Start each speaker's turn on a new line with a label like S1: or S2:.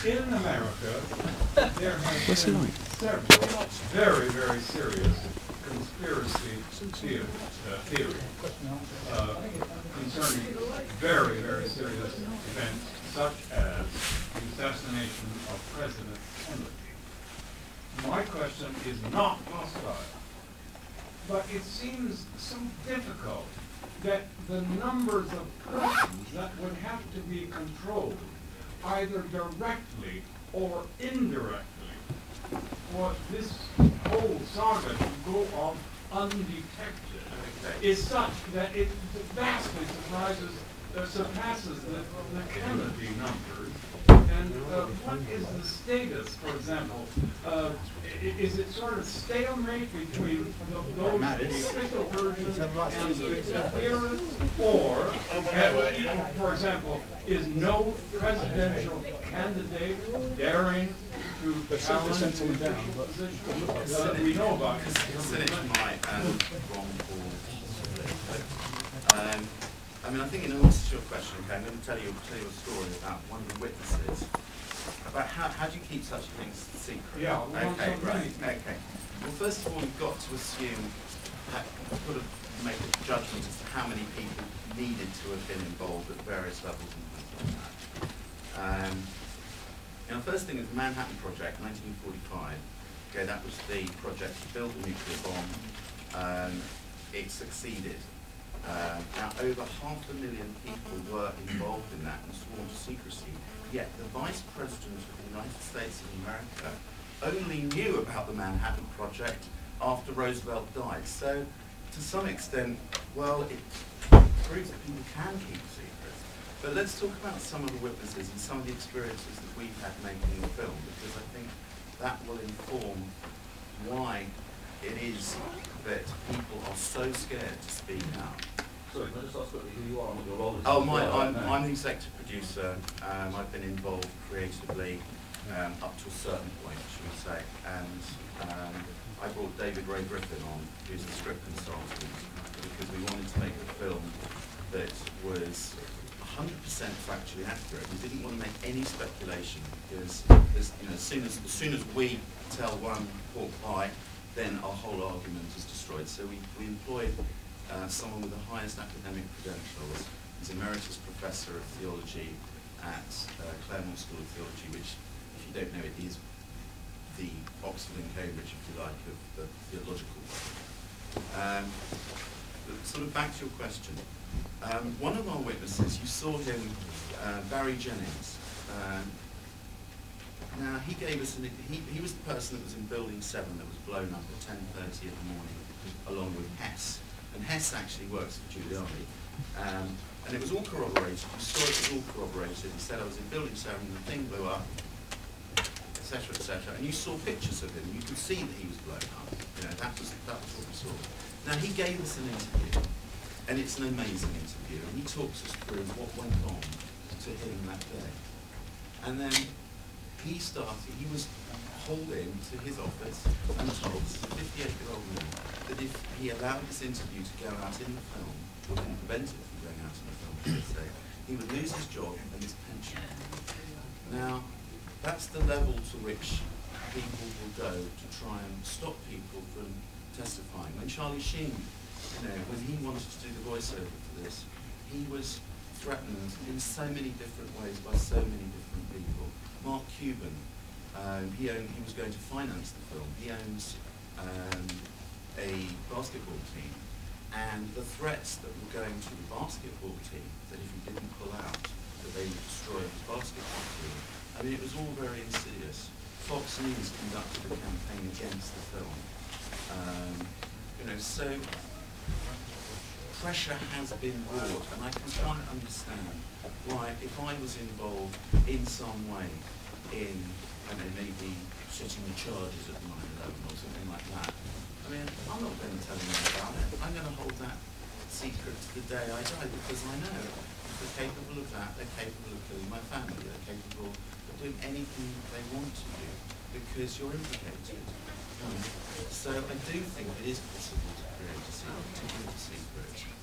S1: In America, there have been several very, very serious conspiracy theories concerning very, very serious events, such as the assassination of President Kennedy. My question is not hostile, but it seems so difficult that the numbers of persons that would have to be controlled either directly or indirectly for this whole saga to go off undetected is such that it vastly surpasses the Kennedy numbers. And what is the status, for example? Is it sort of stalemate between those official versions and the theorists? Or, for example, is no presidential candidate daring to challenge the official position? We know about it.
S2: I mean, I think in answer to your question, okay, I'm going to tell you a story about one of the witnesses, about how do you keep such things secret?
S1: Yeah,
S2: okay, right, okay. Well, first of all, you've got to assume, you've got to make a judgment as to how many people needed to have been involved at various levels and things like that. The first thing is the Manhattan Project, 1945. Okay, that was the project to build a nuclear bomb. It succeeded. Now, over 500,000 people were involved in that and sworn to secrecy, yet the Vice President of the United States of America only knew about the Manhattan Project after Roosevelt died. So, to some extent, well, it proves that people can keep secrets. But let's talk about some of the witnesses and some of the experiences that we've had making the film, because I think that will inform why it is that people are so scared to speak out.
S3: Sorry, can I just ask quickly who you are and what your role is?
S2: Oh, I'm the executive producer. I've been involved creatively up to a certain point, should we say. And I brought David Ray Griffin on, who's the script consultant, because we wanted to make a film that was 100% factually accurate. We didn't want to make any speculation, because as soon as we tell one pork pie, then our whole argument is destroyed. So we employed someone with the highest academic credentials. He's Emeritus Professor of Theology at Claremont School of Theology, which, if you don't know it, is the Oxford and Cambridge, if you like, of the theological world. Sort of back to your question. One of our witnesses, you saw him, Barry Jennings. Now, he gave us, he was the person that was in Building 7 that was blown up at 10:30 in the morning, along with Hess. And Hess actually works for Giuliani. And it was all corroborated. You saw it was all corroborated. He said, I was in Building 7, the thing blew up, etc., etc. And you saw pictures of him. You could see that he was blown up. That was what we saw. Now, he gave us an interview, and it's an amazing interview. And he talks us through what went on to him that day. And then he was hauled into his office and told, this is a 58-year-old man, that if he allowed this interview to go out in the film, or didn't prevent it from going out in the film, should I say, he would lose his job and his pension. Now, that's the level to which people will go to try and stop people from testifying. When Charlie Sheen, when he wanted to do the voiceover for this, he was threatened in so many different ways by so many different people. Mark Cuban, he was going to finance the film. He owns a basketball team, and the threats that were going to the basketball team, that if he didn't pull out, that they would destroy his basketball team. I mean, it was all very insidious. Fox News conducted a campaign against the film. So pressure has been brought, and I can quite understand why, if I was involved in some way in, maybe setting the charges at 9/11 or something like that, I mean, I'm not going to tell anyone about it. I'm going to hold that secret to the day I die, because I know if they're capable of that, they're capable of killing my family, they're capable of doing anything they want to do, because you're implicated. So I do think it is possible to create a secret, to keep a secret.